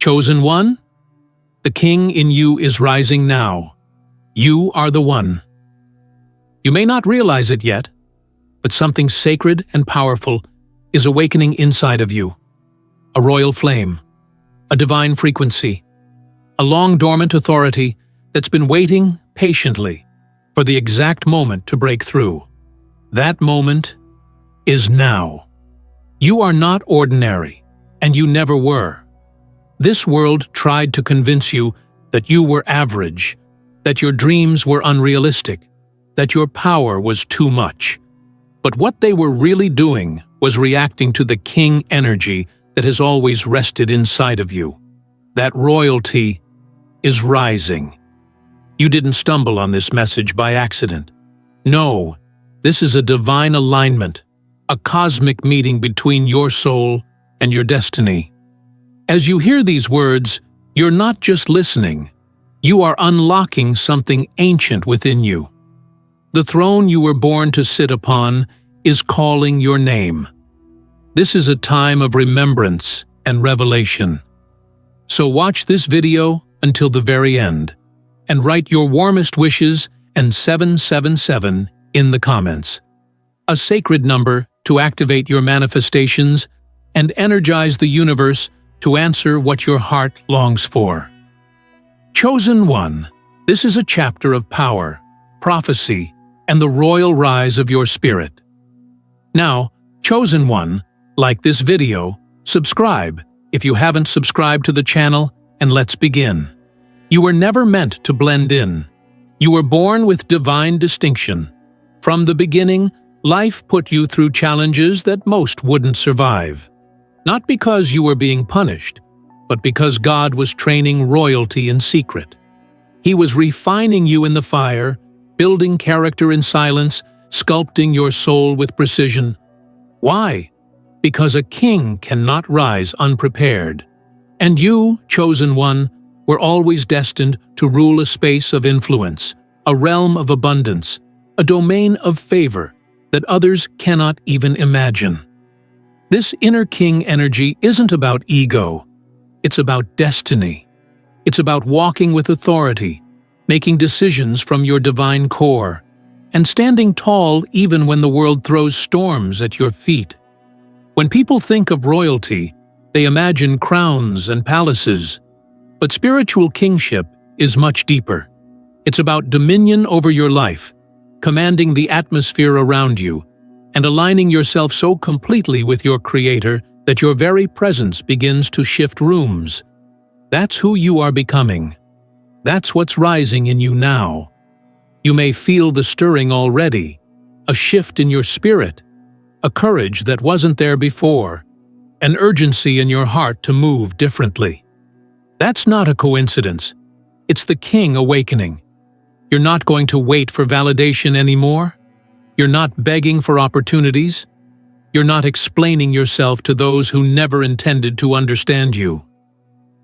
Chosen one? The king in you is rising now. You are the one. You may not realize it yet, but something sacred and powerful is awakening inside of you. A royal flame, a divine frequency, a long-dormant authority that's been waiting patiently for the exact moment to break through. That moment is now. You are not ordinary, and you never were. This world tried to convince you that you were average, that your dreams were unrealistic, that your power was too much. But what they were really doing was reacting to the king energy that has always rested inside of you. That royalty is rising. You didn't stumble on this message by accident. No, this is a divine alignment, a cosmic meeting between your soul and your destiny. As you hear these words, you're not just listening. You are unlocking something ancient within you. The throne you were born to sit upon is calling your name. This is a time of remembrance and revelation. So watch this video until the very end, and write your warmest wishes and 777 in the comments. A sacred number to activate your manifestations and energize the universe to answer what your heart longs for. Chosen one, this is a chapter of power, prophecy, and the royal rise of your spirit. Now, chosen one, like this video, subscribe if you haven't subscribed to the channel, and let's begin. You were never meant to blend in. You were born with divine distinction. From the beginning, life put you through challenges that most wouldn't survive. Not because you were being punished, but because God was training royalty in secret. He was refining you in the fire, building character in silence, sculpting your soul with precision. Why? Because a king cannot rise unprepared. And you, chosen one, were always destined to rule a space of influence, a realm of abundance, a domain of favor that others cannot even imagine. This inner king energy isn't about ego. It's about destiny. It's about walking with authority, making decisions from your divine core, and standing tall even when the world throws storms at your feet. When people think of royalty, they imagine crowns and palaces. But spiritual kingship is much deeper. It's about dominion over your life, commanding the atmosphere around you, and aligning yourself so completely with your Creator that your very presence begins to shift rooms. That's who you are becoming. That's what's rising in you now. You may feel the stirring already, a shift in your spirit, a courage that wasn't there before, an urgency in your heart to move differently. That's not a coincidence. It's the King awakening. You're not going to wait for validation anymore. You're not begging for opportunities. You're not explaining yourself to those who never intended to understand you.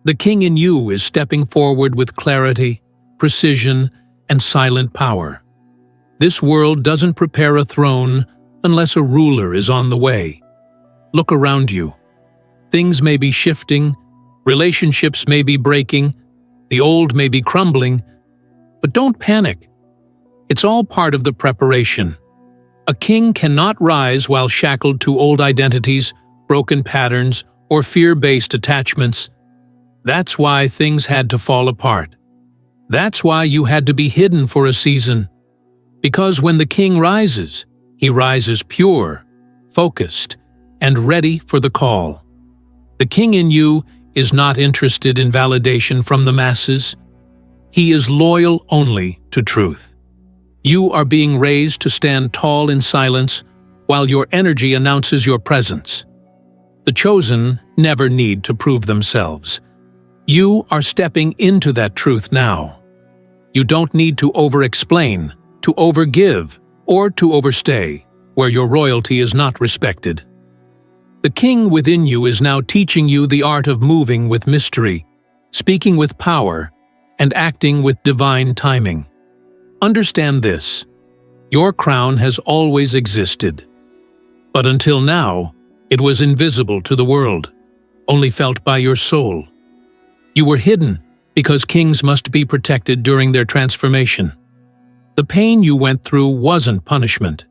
The King in you is stepping forward with clarity, precision, and silent power. This world doesn't prepare a throne unless a ruler is on the way. Look around you. Things may be shifting, relationships may be breaking, the old may be crumbling, but don't panic. It's all part of the preparation. A king cannot rise while shackled to old identities, broken patterns, or fear-based attachments. That's why things had to fall apart. That's why you had to be hidden for a season. Because when the king rises, he rises pure, focused, and ready for the call. The king in you is not interested in validation from the masses. He is loyal only to truth. You are being raised to stand tall in silence while your energy announces your presence. The chosen never need to prove themselves. You are stepping into that truth now. You don't need to over-explain, to over-give, or to overstay, where your royalty is not respected. The king within you is now teaching you the art of moving with mystery, speaking with power, and acting with divine timing. Understand this: your crown has always existed. But until now, it was invisible to the world, only felt by your soul. You were hidden because kings must be protected during their transformation. The pain you went through wasn't punishment.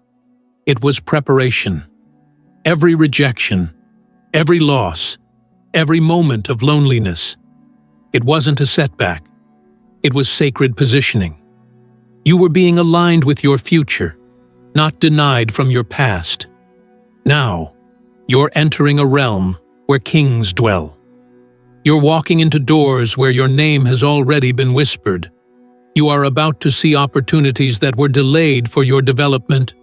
It was preparation. Every rejection, every loss, every moment of loneliness. It wasn't a setback. It was sacred positioning. You were being aligned with your future, not denied from your past. Now, you're entering a realm where kings dwell. You're walking into doors where your name has already been whispered. You are about to see opportunities that were delayed for your development,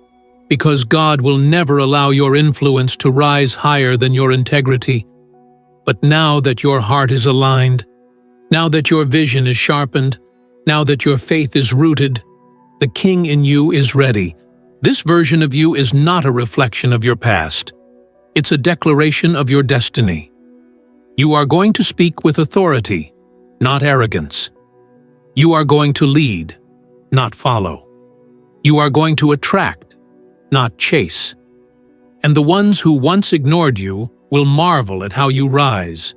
because God will never allow your influence to rise higher than your integrity. But now that your heart is aligned, now that your vision is sharpened, now that your faith is rooted, the king in you is ready. This version of you is not a reflection of your past. It's a declaration of your destiny. You are going to speak with authority, not arrogance. You are going to lead, not follow. You are going to attract, not chase. And the ones who once ignored you will marvel at how you rise.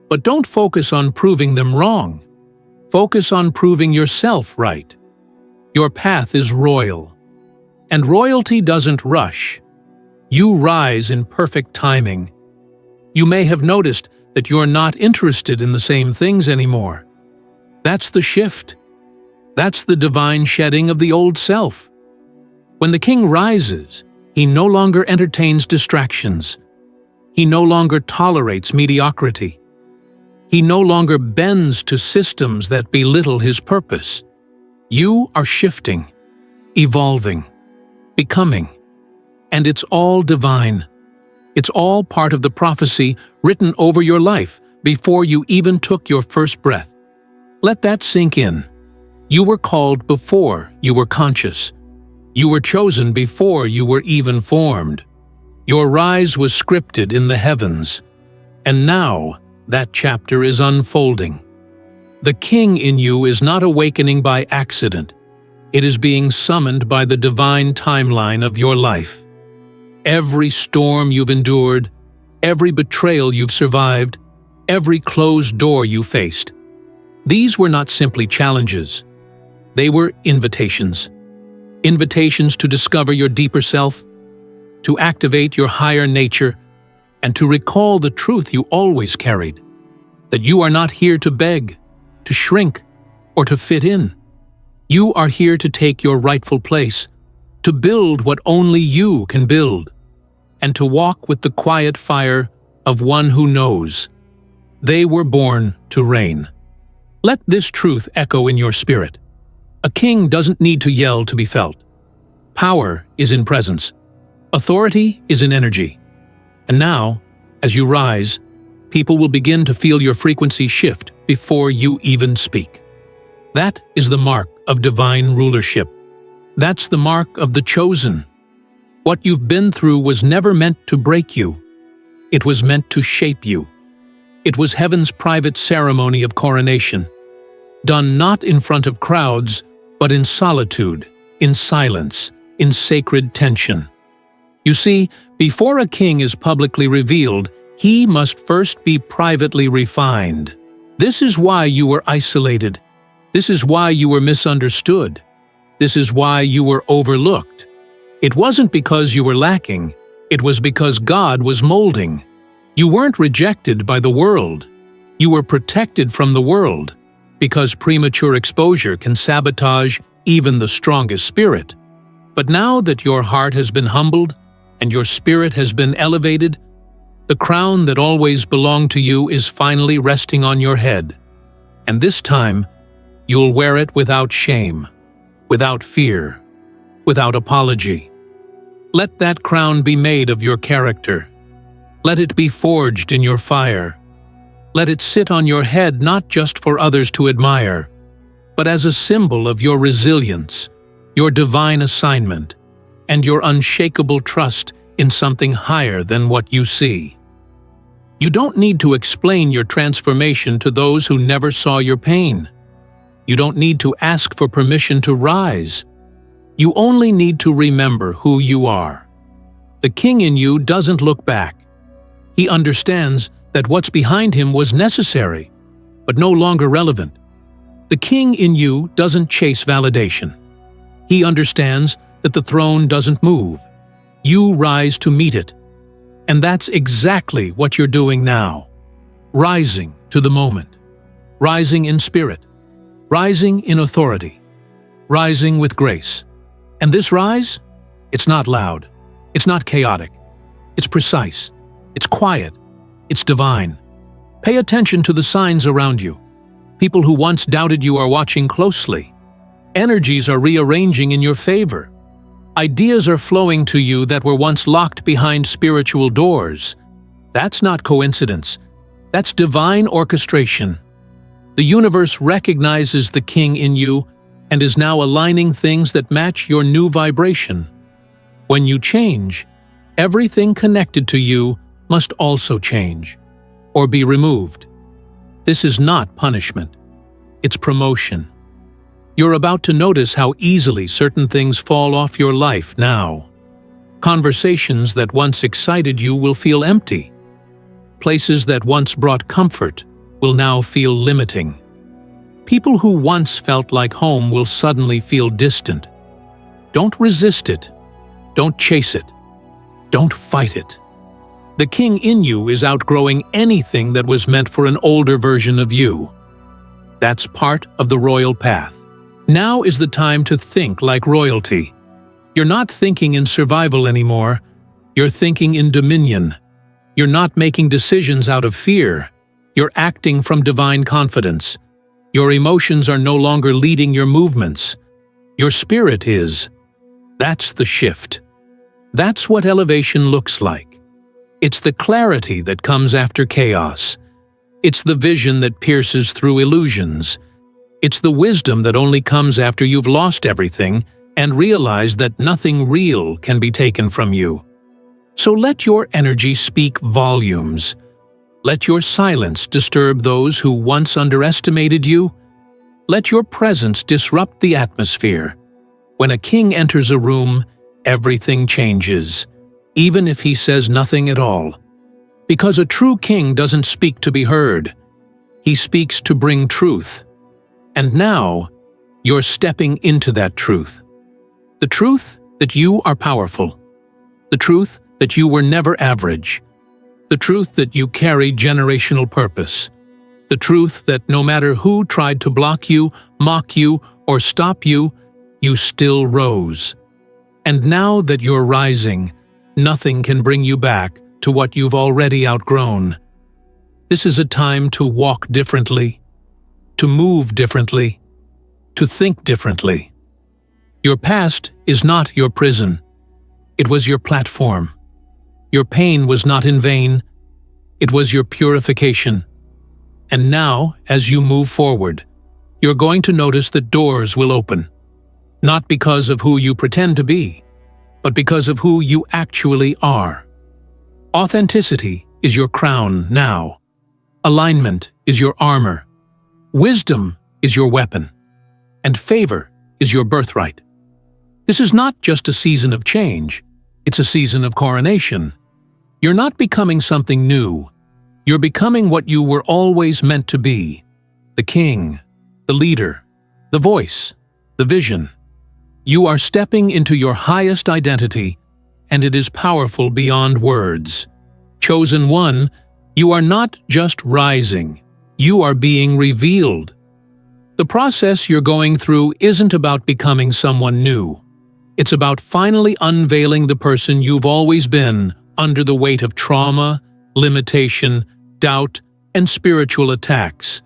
But don't focus on proving them wrong. Focus on proving yourself right. Your path is royal. And royalty doesn't rush. You rise in perfect timing. You may have noticed that you're not interested in the same things anymore. That's the shift. That's the divine shedding of the old self. When the king rises, he no longer entertains distractions. He no longer tolerates mediocrity. He no longer bends to systems that belittle his purpose. You are shifting, evolving, becoming, and it's all divine. It's all part of the prophecy written over your life before you even took your first breath. Let that sink in. You were called before you were conscious. You were chosen before you were even formed. Your rise was scripted in the heavens, and now that chapter is unfolding. The king in you is not awakening by accident. It is being summoned by the divine timeline of your life. Every storm you've endured, every betrayal you've survived, every closed door you faced. These were not simply challenges. They were invitations. Invitations to discover your deeper self, to activate your higher nature, and to recall the truth you always carried, that you are not here to beg, to shrink, or to fit in. You are here to take your rightful place, to build what only you can build, and to walk with the quiet fire of one who knows. They were born to reign. Let this truth echo in your spirit. A king doesn't need to yell to be felt. Power is in presence. Authority is in energy. And now, as you rise, people will begin to feel your frequency shift before you even speak. That is the mark of divine rulership. That's the mark of the chosen. What you've been through was never meant to break you. It was meant to shape you. It was heaven's private ceremony of coronation, done not in front of crowds, but in solitude, in silence, in sacred tension. You see, before a king is publicly revealed, he must first be privately refined. This is why you were isolated. This is why you were misunderstood. This is why you were overlooked. It wasn't because you were lacking. It was because God was molding. You weren't rejected by the world. You were protected from the world, because premature exposure can sabotage even the strongest spirit. But now that your heart has been humbled and your spirit has been elevated, the crown that always belonged to you is finally resting on your head. And this time, you'll wear it without shame, without fear, without apology. Let that crown be made of your character. Let it be forged in your fire. Let it sit on your head not just for others to admire, but as a symbol of your resilience, your divine assignment, and your unshakable trust in something higher than what you see. You don't need to explain your transformation to those who never saw your pain. You don't need to ask for permission to rise. You only need to remember who you are. The king in you doesn't look back. He understands that what's behind him was necessary. but no longer relevant. The king in you doesn't chase validation. He understands that the throne doesn't move. You rise to meet it. And that's exactly what you're doing now. Rising to the moment. Rising in spirit. Rising in authority. Rising with grace. And this rise? It's not loud. It's not chaotic. It's precise. It's quiet. It's divine. Pay attention to the signs around you. People who once doubted you are watching closely. Energies are rearranging in your favor. Ideas are flowing to you that were once locked behind spiritual doors. That's not coincidence. That's divine orchestration. The universe recognizes the king in you and is now aligning things that match your new vibration. When you change, everything connected to you must also change, or be removed. This is not punishment. It's promotion. You're about to notice how easily certain things fall off your life now. Conversations that once excited you will feel empty. Places that once brought comfort will now feel limiting. People who once felt like home will suddenly feel distant. Don't resist it. Don't chase it. Don't fight it. The king in you is outgrowing anything that was meant for an older version of you. That's part of the royal path. Now is the time to think like royalty. You're not thinking in survival anymore. You're thinking in dominion. You're not making decisions out of fear. You're acting from divine confidence. Your emotions are no longer leading your movements. Your spirit is. That's the shift. That's what elevation looks like. It's the clarity that comes after chaos. It's the vision that pierces through illusions. It's the wisdom that only comes after you've lost everything and realize that nothing real can be taken from you. So let your energy speak volumes. Let your silence disturb those who once underestimated you. Let your presence disrupt the atmosphere. When a king enters a room, everything changes, even if he says nothing at all. Because a true king doesn't speak to be heard. He speaks to bring truth. And now, you're stepping into that truth. The truth that you are powerful. The truth that you were never average. The truth that you carry generational purpose. The truth that no matter who tried to block you, mock you, or stop you, you still rose. And now that you're rising, nothing can bring you back to what you've already outgrown. This is a time to walk differently, to move differently, to think differently. Your past is not your prison. It was your platform. Your pain was not in vain. It was your purification. And now, as you move forward, you're going to notice that doors will open. Not because of who you pretend to be, but because of who you actually are. Authenticity is your crown now. Alignment is your armor. Wisdom is your weapon, and favor is your birthright. This is not just a season of change, it's a season of coronation. You're not becoming something new. You're becoming what you were always meant to be: the king, the leader, the voice, the vision. You are stepping into your highest identity, and it is powerful beyond words. Chosen one, you are not just rising. You are being revealed. The process you're going through isn't about becoming someone new. It's about finally unveiling the person you've always been under the weight of trauma, limitation, doubt, and spiritual attacks.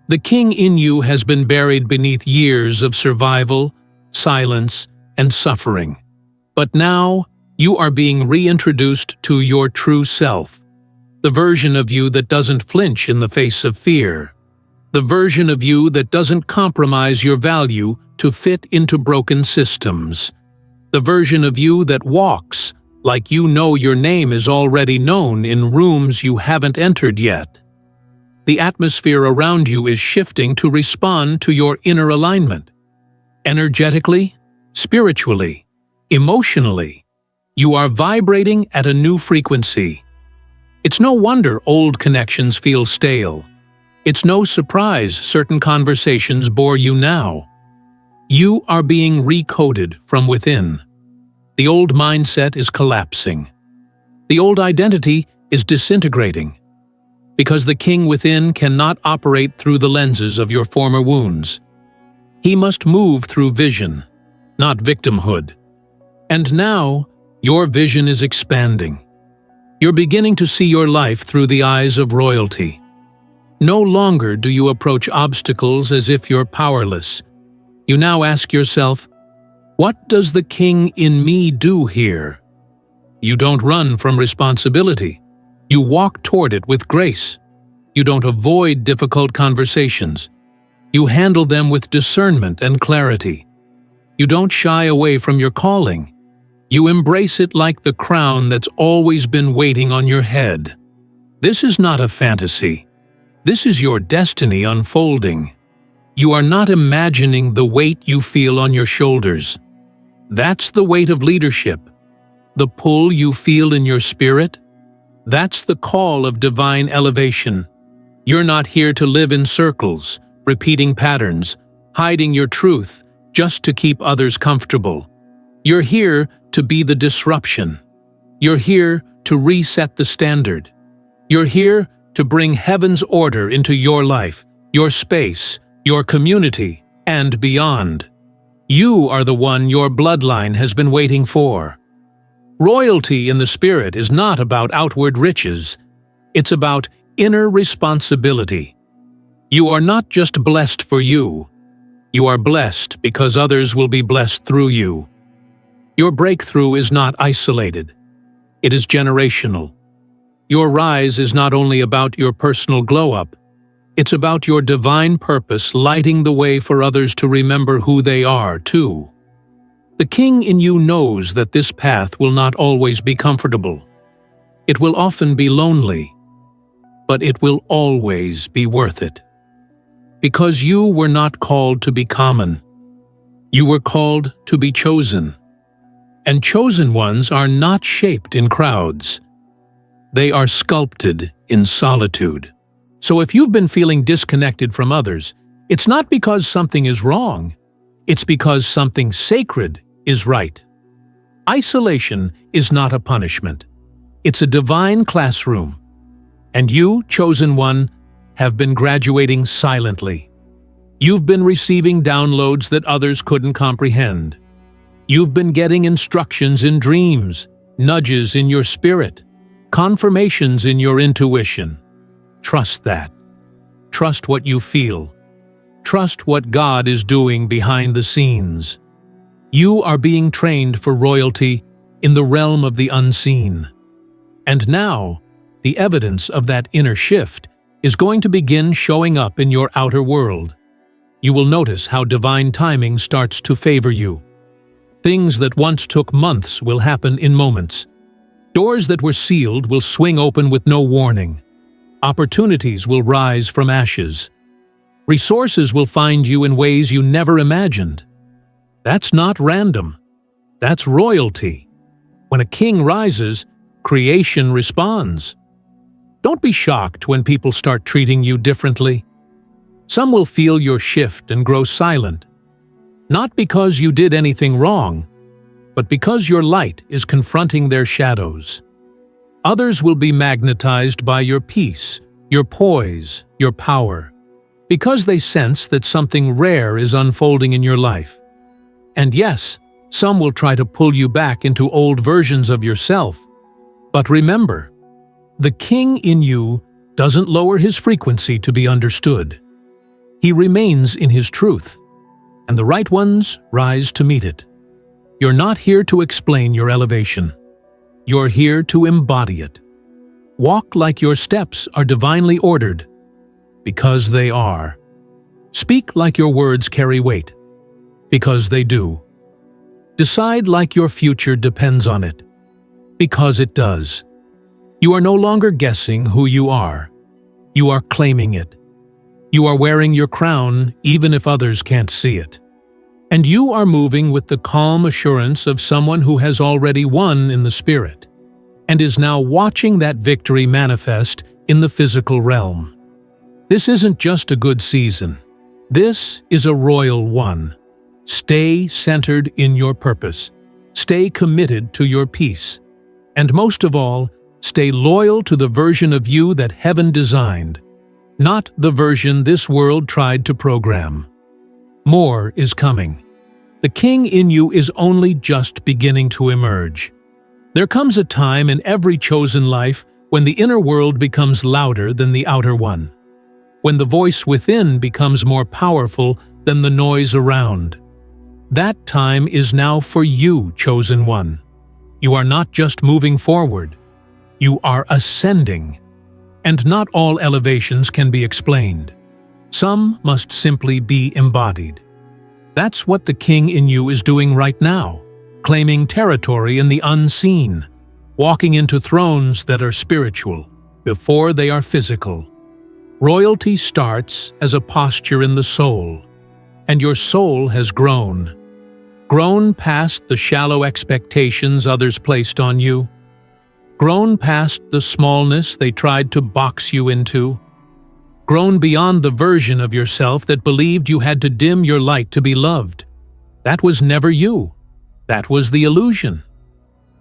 The king in you has been buried beneath years of survival, silence, and suffering. But now, you are being reintroduced to your true self. The version of you that doesn't flinch in the face of fear. The version of you that doesn't compromise your value to fit into broken systems. The version of you that walks like you know your name is already known in rooms you haven't entered yet. The atmosphere around you is shifting to respond to your inner alignment. Energetically, spiritually, emotionally, you are vibrating at a new frequency. It's no wonder old connections feel stale. It's no surprise certain conversations bore you now. You are being recoded from within. The old mindset is collapsing. The old identity is disintegrating. Because the king within cannot operate through the lenses of your former wounds. He must move through vision, not victimhood. And now, your vision is expanding. You're beginning to see your life through the eyes of royalty. No longer do you approach obstacles as if you're powerless. You now ask yourself, what does the king in me do here? You don't run from responsibility. You walk toward it with grace. You don't avoid difficult conversations. You handle them with discernment and clarity. You don't shy away from your calling. You embrace it like the crown that's always been waiting on your head. This is not a fantasy. This is your destiny unfolding. You are not imagining the weight you feel on your shoulders. That's the weight of leadership. The pull you feel in your spirit. That's the call of divine elevation. You're not here to live in circles, repeating patterns, hiding your truth just to keep others comfortable. You're here to be the disruption. You're here to reset the standard. You're here to bring heaven's order into your life, your space, your community, and beyond. You are the one your bloodline has been waiting for. Royalty in the spirit is not about outward riches. It's about inner responsibility. You are not just blessed for you. You are blessed because others will be blessed through you. Your breakthrough is not isolated. It is generational. Your rise is not only about your personal glow-up. It's about your divine purpose lighting the way for others to remember who they are, too. The king in you knows that this path will not always be comfortable. It will often be lonely, but it will always be worth it. Because you were not called to be common. You were called to be chosen. And chosen ones are not shaped in crowds. They are sculpted in solitude. So if you've been feeling disconnected from others, it's not because something is wrong. It's because something sacred is right. Isolation is not a punishment. It's a divine classroom. And you, chosen one, have been graduating silently. You've been receiving downloads that others couldn't comprehend. You've been getting instructions in dreams, nudges in your spirit, confirmations in your intuition. Trust that. Trust what you feel. Trust what God is doing behind the scenes. You are being trained for royalty in the realm of the unseen. And now, the evidence of that inner shift is going to begin showing up in your outer world. You will notice how divine timing starts to favor you. Things that once took months will happen in moments. Doors that were sealed will swing open with no warning. Opportunities will rise from ashes. Resources will find you in ways you never imagined. That's not random. That's royalty. When a king rises, creation responds. Don't be shocked when people start treating you differently. Some will feel your shift and grow silent. Not because you did anything wrong, but because your light is confronting their shadows. Others will be magnetized by your peace, your poise, your power, because they sense that something rare is unfolding in your life. And yes, some will try to pull you back into old versions of yourself. But remember, the king in you doesn't lower his frequency to be understood. He remains in his truth, and the right ones rise to meet it. You're not here to explain your elevation. You're here to embody it. Walk like your steps are divinely ordered, because they are. Speak like your words carry weight, because they do. Decide like your future depends on it, because it does. You are no longer guessing who you are. You are claiming it. You are wearing your crown even if others can't see it. And you are moving with the calm assurance of someone who has already won in the spirit, and is now watching that victory manifest in the physical realm. This isn't just a good season. This is a royal one. Stay centered in your purpose. Stay committed to your peace. And most of all, stay loyal to the version of you that heaven designed, not the version this world tried to program. More is coming. The king in you is only just beginning to emerge. There comes a time in every chosen life when the inner world becomes louder than the outer one, when the voice within becomes more powerful than the noise around. That time is now for you, chosen one. You are not just moving forward. You are ascending. And not all elevations can be explained. Some must simply be embodied. That's what the king in you is doing right now, claiming territory in the unseen, walking into thrones that are spiritual before they are physical. Royalty starts as a posture in the soul, and your soul has grown past the shallow expectations others placed on you, grown past the smallness they tried to box you into, grown beyond the version of yourself that believed you had to dim your light to be loved. That was never you. That was the illusion.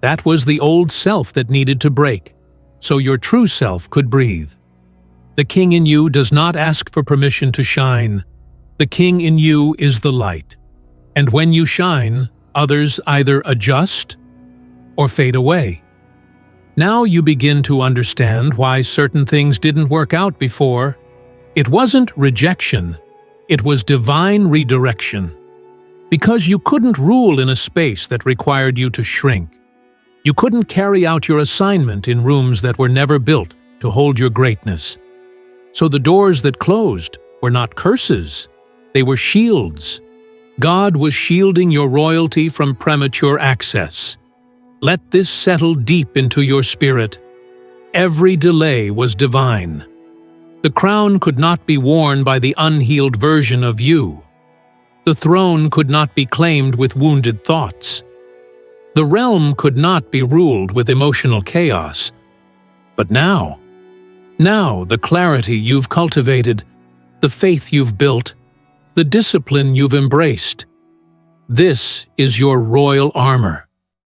That was the old self that needed to break, so your true self could breathe. The king in you does not ask for permission to shine. The king in you is the light. And when you shine, others either adjust or fade away. Now you begin to understand why certain things didn't work out before. It wasn't rejection, it was divine redirection. Because you couldn't rule in a space that required you to shrink. You couldn't carry out your assignment in rooms that were never built to hold your greatness. So the doors that closed were not curses, they were shields. God was shielding your royalty from premature access. Let this settle deep into your spirit. Every delay was divine. The crown could not be worn by the unhealed version of you. The throne could not be claimed with wounded thoughts. The realm could not be ruled with emotional chaos. But now the clarity you've cultivated, the faith you've built, the discipline you've embraced, this is your royal armor.